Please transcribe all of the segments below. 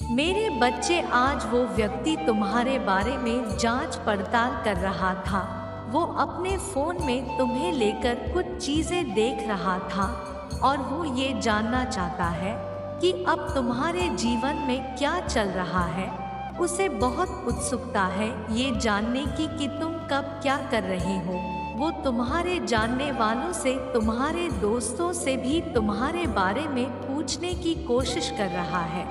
मेरे बच्चे, आज वो व्यक्ति तुम्हारे बारे में जांच पड़ताल कर रहा था। वो अपने फोन में तुम्हें लेकर कुछ चीजें देख रहा था और वो ये जानना चाहता है कि अब तुम्हारे जीवन में क्या चल रहा है। उसे बहुत उत्सुकता है ये जानने की कि तुम कब क्या कर रहे हो। वो तुम्हारे जानने वालों से, तुम्हारे दोस्तों से भी तुम्हारे बारे में पूछने की कोशिश कर रहा है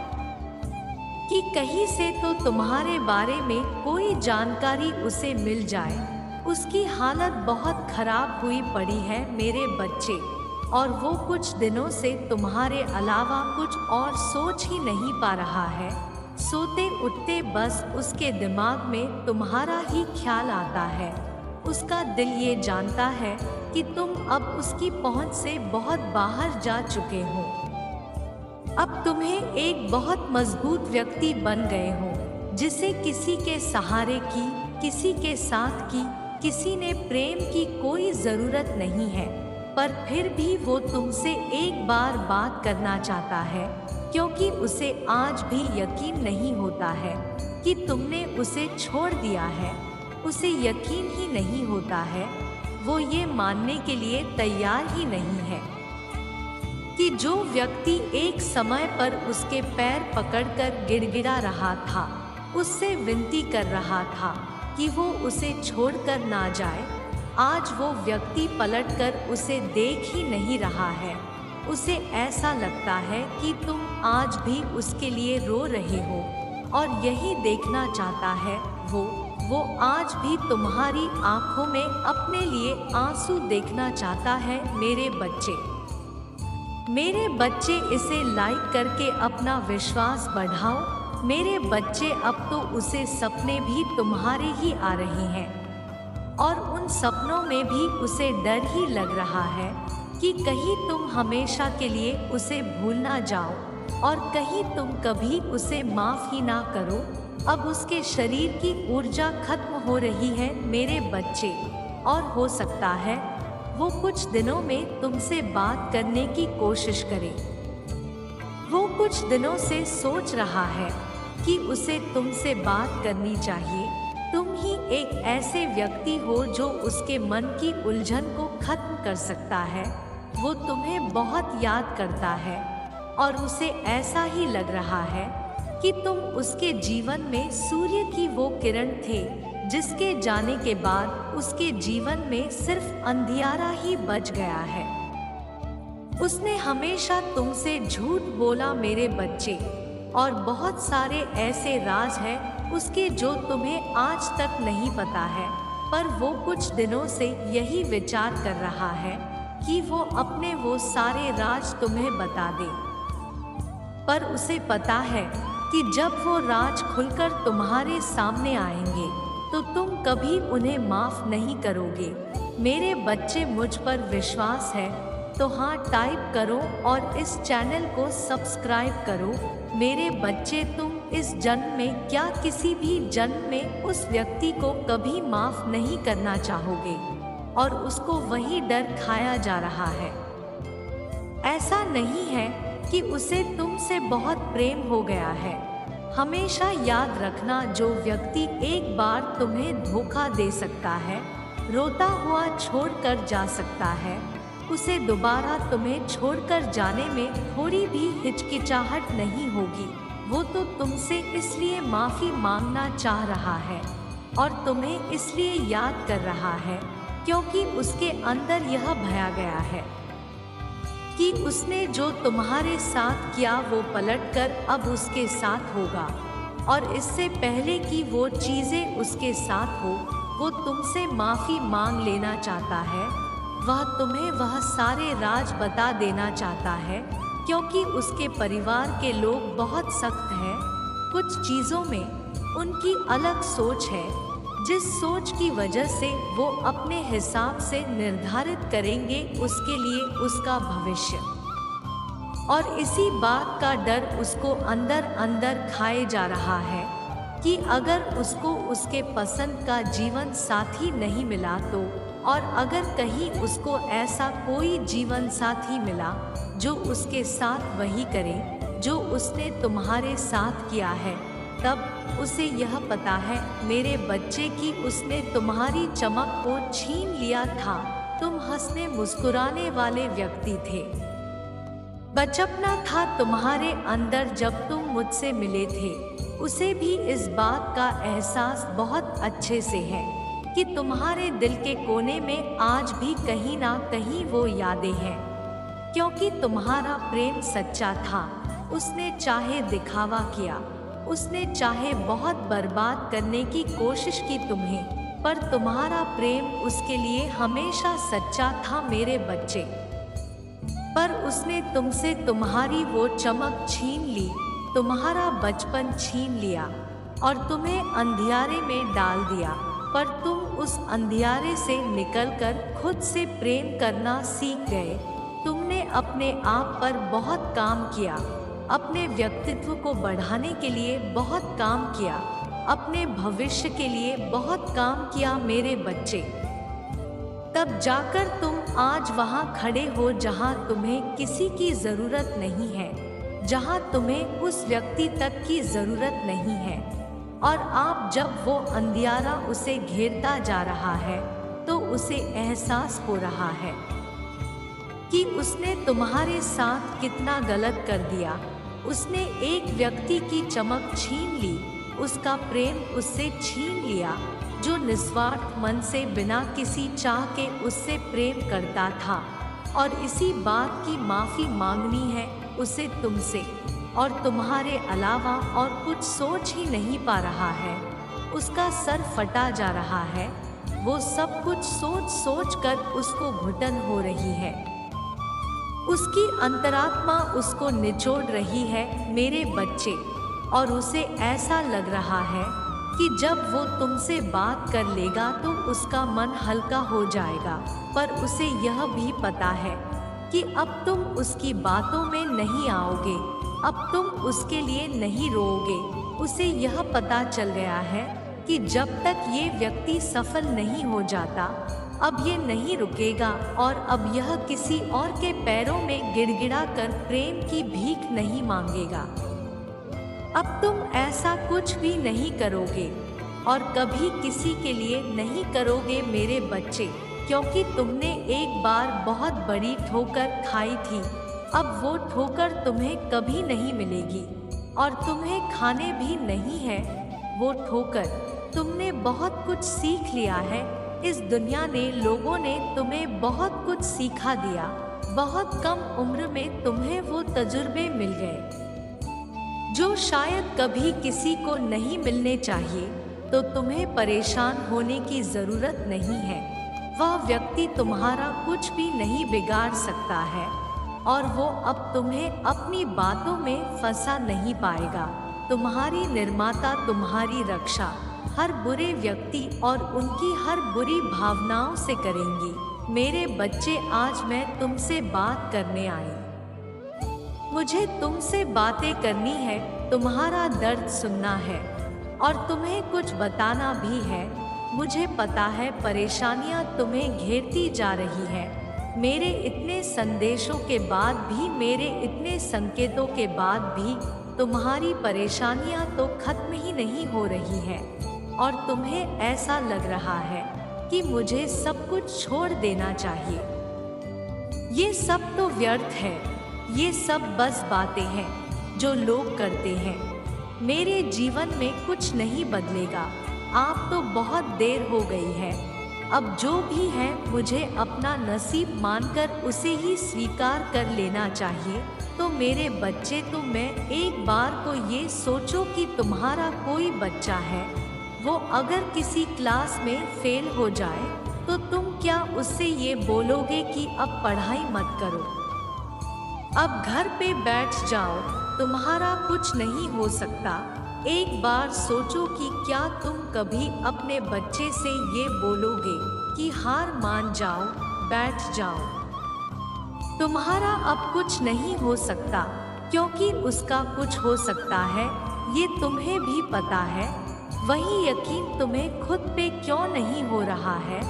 कि कहीं से तो तुम्हारे बारे में कोई जानकारी उसे मिल जाए। उसकी हालत बहुत खराब हुई पड़ी है मेरे बच्चे, और वो कुछ दिनों से तुम्हारे अलावा कुछ और सोच ही नहीं पा रहा है। सोते उठते बस उसके दिमाग में तुम्हारा ही ख्याल आता है। उसका दिल ये जानता है कि तुम अब उसकी पहुंच से बहुत बाहर जा चुके हो। अब तुम्हें एक बहुत मजबूत व्यक्ति बन गए हो, जिसे किसी के सहारे की, किसी के साथ की, किसी ने प्रेम की कोई ज़रूरत नहीं है। पर फिर भी वो तुमसे एक बार बात करना चाहता है, क्योंकि उसे आज भी यकीन नहीं होता है कि तुमने उसे छोड़ दिया है। उसे यकीन ही नहीं होता है, वो ये मानने के लिए तैयार ही नहीं है कि जो व्यक्ति एक समय पर उसके पैर पकड़कर गिड़गिड़ा रहा था, उससे विनती कर रहा था कि वो उसे छोड़कर ना जाए, आज वो व्यक्ति पलटकर उसे देख ही नहीं रहा है। उसे ऐसा लगता है कि तुम आज भी उसके लिए रो रहे हो और यही देखना चाहता है वो आज भी तुम्हारी आंखों में अपने लिए आंसू देखना चाहता है। मेरे बच्चे इसे लाइक करके अपना विश्वास बढ़ाओ। मेरे बच्चे, अब तो उसे सपने भी तुम्हारे ही आ रहे हैं और उन सपनों में भी उसे डर ही लग रहा है कि कहीं तुम हमेशा के लिए उसे भूल ना जाओ और कहीं तुम कभी उसे माफ ही ना करो। अब उसके शरीर की ऊर्जा खत्म हो रही है मेरे बच्चे, और हो सकता है वो कुछ दिनों में तुमसे बात करने की कोशिश करे। वो कुछ दिनों से सोच रहा है कि उसे तुमसे बात करनी चाहिए। तुम ही एक ऐसे व्यक्ति हो जो उसके मन की उलझन को खत्म कर सकता है। वो तुम्हें बहुत याद करता है और उसे ऐसा ही लग रहा है कि तुम उसके जीवन में सूर्य की वो किरण थे जिसके जाने के बाद उसके जीवन में सिर्फ अंधियारा ही बच गया है। उसने हमेशा तुमसे झूठ बोला मेरे बच्चे, और बहुत सारे ऐसे राज हैं उसके जो तुम्हें आज तक नहीं पता है। पर वो कुछ दिनों से यही विचार कर रहा है कि वो अपने वो सारे राज तुम्हें बता दे। पर उसे पता है कि जब वो राज खुलकर तुम्हारे सामने आएंगे तो तुम कभी उन्हें माफ नहीं करोगे। मेरे बच्चे, मुझ पर विश्वास है तो हाँ टाइप करो और इस चैनल को सब्सक्राइब करो। मेरे बच्चे, तुम इस जन्म में क्या किसी भी जन्म में उस व्यक्ति को कभी माफ नहीं करना चाहोगे और उसको वही डर खाया जा रहा है। ऐसा नहीं है कि उसे तुमसे बहुत प्रेम हो गया है। हमेशा याद रखना, जो व्यक्ति एक बार तुम्हें धोखा दे सकता है, रोता हुआ छोड़कर जा सकता है, उसे दोबारा तुम्हें छोड़कर जाने में थोड़ी भी हिचकिचाहट नहीं होगी। वो तो तुमसे इसलिए माफ़ी मांगना चाह रहा है और तुम्हें इसलिए याद कर रहा है क्योंकि उसके अंदर यह भया गया है कि उसने जो तुम्हारे साथ किया वो पलटकर अब उसके साथ होगा, और इससे पहले कि वो चीज़ें उसके साथ हो, वो तुमसे माफ़ी मांग लेना चाहता है। वह तुम्हें वह सारे राज बता देना चाहता है क्योंकि उसके परिवार के लोग बहुत सख्त हैं। कुछ चीज़ों में उनकी अलग सोच है, जिस सोच की वजह से वो अपने हिसाब से निर्धारित करेंगे उसके लिए उसका भविष्य, और इसी बात का डर उसको अंदर अंदर खाए जा रहा है कि अगर उसको उसके पसंद का जीवन साथी नहीं मिला तो, और अगर कहीं उसको ऐसा कोई जीवन साथी मिला जो उसके साथ वही करे जो उसने तुम्हारे साथ किया है, तब उसे यह पता है मेरे बच्चे कि उसने तुम्हारी चमक को छीन लिया था। तुम हंसने मुस्कुराने वाले व्यक्ति थे। बचपना था तुम्हारे अंदर जब तुम मुझसे मिले थे। उसे भी इस बात का एहसास बहुत अच्छे से है कि तुम्हारे दिल के कोने में आज भी कहीं ना कहीं वो यादें हैं, क्योंकि तुम्हारा प्रेम सच्चा था। उसने चाहे दिखावा किया, उसने चाहे बहुत बर्बाद करने की कोशिश की तुम्हें, पर तुम्हारा प्रेम उसके लिए हमेशा सच्चा था मेरे बच्चे। पर उसने तुमसे तुम्हारी वो चमक छीन ली, तुम्हारा बचपन छीन लिया और तुम्हें अंधियारे में डाल दिया। पर तुम उस अंधियारे से निकलकर खुद से प्रेम करना सीख गए। तुमने अपने आप पर बहुत काम किया, अपने व्यक्तित्व को बढ़ाने के लिए बहुत काम किया, अपने भविष्य के लिए बहुत काम किया मेरे बच्चे। तब जाकर तुम आज वहाँ खड़े हो जहाँ तुम्हें किसी की ज़रूरत नहीं है, जहाँ तुम्हें उस व्यक्ति तक की ज़रूरत नहीं है। और आप जब वो अंधियारा उसे घेरता जा रहा है तो उसे एहसास हो रहा है कि उसने तुम्हारे साथ कितना गलत कर दिया। उसने एक व्यक्ति की चमक छीन ली, उसका प्रेम उससे छीन लिया, जो निस्वार्थ मन से बिना किसी चाह के उससे प्रेम करता था। और इसी बात की माफ़ी मांगनी है उसे तुमसे, और तुम्हारे अलावा और कुछ सोच ही नहीं पा रहा है। उसका सर फटा जा रहा है, वो सब कुछ सोच सोच कर उसको घुटन हो रही है। उसकी अंतरात्मा उसको निचोड़ रही है मेरे बच्चे, और उसे ऐसा लग रहा है कि जब वो तुमसे बात कर लेगा तो उसका मन हल्का हो जाएगा। पर उसे यह भी पता है कि अब तुम उसकी बातों में नहीं आओगे, अब तुम उसके लिए नहीं रोओगे। उसे यह पता चल गया है कि जब तक ये व्यक्ति सफल नहीं हो जाता, अब ये नहीं रुकेगा, और अब यह किसी और के पैरों में गिड़गिड़ा कर प्रेम की भीख नहीं मांगेगा। अब तुम ऐसा कुछ भी नहीं करोगे और कभी किसी के लिए नहीं करोगे मेरे बच्चे, क्योंकि तुमने एक बार बहुत बड़ी ठोकर खाई थी। अब वो ठोकर तुम्हें कभी नहीं मिलेगी और तुम्हें खाने भी नहीं है वो ठोकर। तुमने बहुत कुछ सीख लिया है, इस दुनिया ने, लोगों ने तुम्हें बहुत कुछ सिखा दिया। बहुत कम उम्र में तुम्हें वो तजुर्बे मिल गए जो शायद कभी किसी को नहीं मिलने चाहिए। तो तुम्हें परेशान होने की ज़रूरत नहीं है। वह व्यक्ति तुम्हारा कुछ भी नहीं बिगाड़ सकता है और वो अब तुम्हें अपनी बातों में फंसा नहीं पाएगा। तुम्हारी निर्माता तुम्हारी रक्षा हर बुरे व्यक्ति और उनकी हर बुरी भावनाओं से करेंगी। मेरे बच्चे, आज मैं तुमसे बात करने आई। मुझे तुमसे बातें करनी है, तुम्हारा दर्द सुनना है और तुम्हें कुछ बताना भी है। मुझे पता है परेशानियां तुम्हें घेरती जा रही है। मेरे इतने संदेशों के बाद भी, मेरे इतने संकेतों के बाद भी तुम्हारी परेशानियां तो खत्म ही नहीं हो रही है और तुम्हें ऐसा लग रहा है कि मुझे सब कुछ छोड़ देना चाहिए। ये सब तो व्यर्थ है, ये सब बस बातें हैं जो लोग करते हैं। मेरे जीवन में कुछ नहीं बदलेगा। आप तो बहुत देर हो गई है। अब जो भी है मुझे अपना नसीब मानकर उसे ही स्वीकार कर लेना चाहिए। तो मेरे बच्चे, तो मैं एक बार को ये सोचो कि तुम्हारा कोई बच्चा है, वो अगर किसी क्लास में फेल हो जाए तो तुम क्या उससे ये बोलोगे कि अब पढ़ाई मत करो, अब घर पे बैठ जाओ, तुम्हारा कुछ नहीं हो सकता? एक बार सोचो कि क्या तुम कभी अपने बच्चे से ये बोलोगे कि हार मान जाओ, बैठ जाओ, तुम्हारा अब कुछ नहीं हो सकता, क्योंकि उसका कुछ हो सकता है, ये तुम्हें भी पता है। वही यकीन तुम्हें खुद पे क्यों नहीं हो रहा है?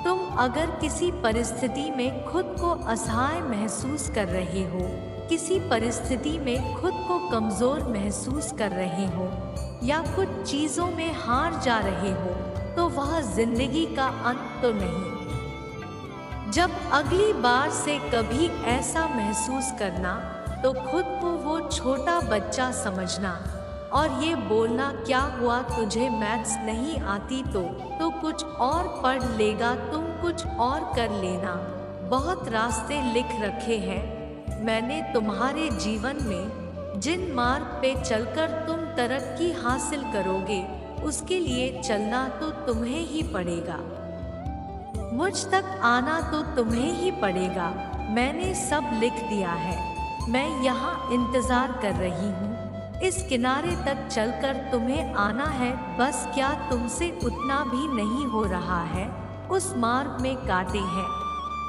तुम अगर किसी परिस्थिति में खुद को असहाय महसूस कर रहे हो, किसी परिस्थिति में खुद को कमजोर महसूस कर रहे हो या कुछ चीजों में हार जा रहे हो, तो वह जिंदगी का अंत तो नहीं। जब अगली बार से कभी ऐसा महसूस करना, तो खुद को वो छोटा बच्चा समझना और ये बोलना, क्या हुआ तुझे मैथ्स नहीं आती तो कुछ और पढ़ लेगा, तुम कुछ और कर लेना। बहुत रास्ते लिख रखे हैं मैंने तुम्हारे जीवन में, जिन मार्ग पे चलकर तुम तरक्की हासिल करोगे, उसके लिए चलना तो तुम्हें ही पड़ेगा। मुझ तक आना तो तुम्हें ही पड़ेगा। मैंने सब लिख दिया है, मैं यहाँ इंतजार कर रही हूँ। इस किनारे तक चलकर तुम्हें आना है, बस क्या तुमसे उतना भी नहीं हो रहा है? उस मार्ग में कांटे हैं,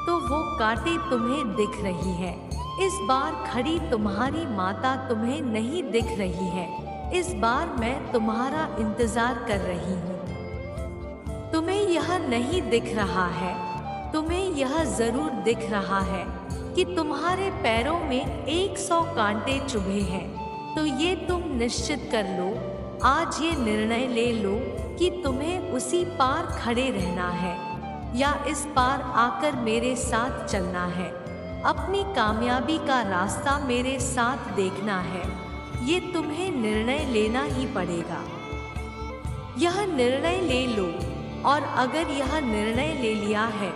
तो वो कांटे तुम्हें दिख रही है। इस बार खड़ी तुम्हारी माता तुम्हें नहीं दिख रही है। इस बार मैं तुम्हारा इंतजार कर रही हूँ। तुम्हें यह नहीं दिख रहा है, तुम्हें यह जरूर दिख रहा है कि तुम्हारे पैरों में 100 कांटे चुभे हैं। तो ये तुम निश्चित कर लो, आज ये निर्णय ले लो कि तुम्हें उसी पार खड़े रहना है या इस पार आकर मेरे साथ चलना है। अपनी कामयाबी का रास्ता मेरे साथ देखना है। ये तुम्हें निर्णय लेना ही पड़ेगा। यह निर्णय ले लो, और अगर यह निर्णय ले लिया है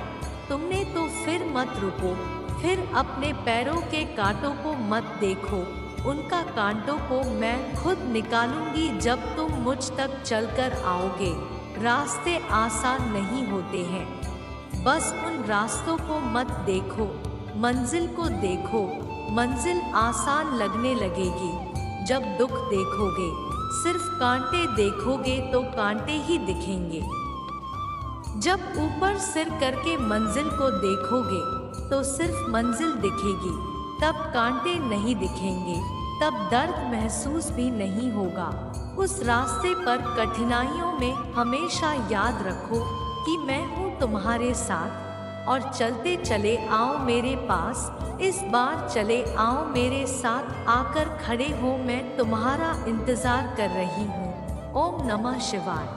तुमने, तो फिर मत रुको, फिर अपने पैरों के कांटों को मत देखो। उनका कांटों को मैं खुद निकालूंगी जब तुम मुझ तक चलकर आओगे। रास्ते आसान नहीं होते हैं, बस उन रास्तों को मत देखो, मंजिल को देखो। मंजिल आसान लगने लगेगी जब दुख देखोगे। सिर्फ कांटे देखोगे तो कांटे ही दिखेंगे। जब ऊपर सिर करके मंजिल को देखोगे तो सिर्फ मंजिल दिखेगी, तब कांटे नहीं दिखेंगे, तब दर्द महसूस भी नहीं होगा। उस रास्ते पर कठिनाइयों में हमेशा याद रखो कि मैं हूँ तुम्हारे साथ, और चलते चले आओ मेरे पास। इस बार चले आओ मेरे साथ, आकर खड़े हो, मैं तुम्हारा इंतजार कर रही हूँ। ओम नमः शिवाय।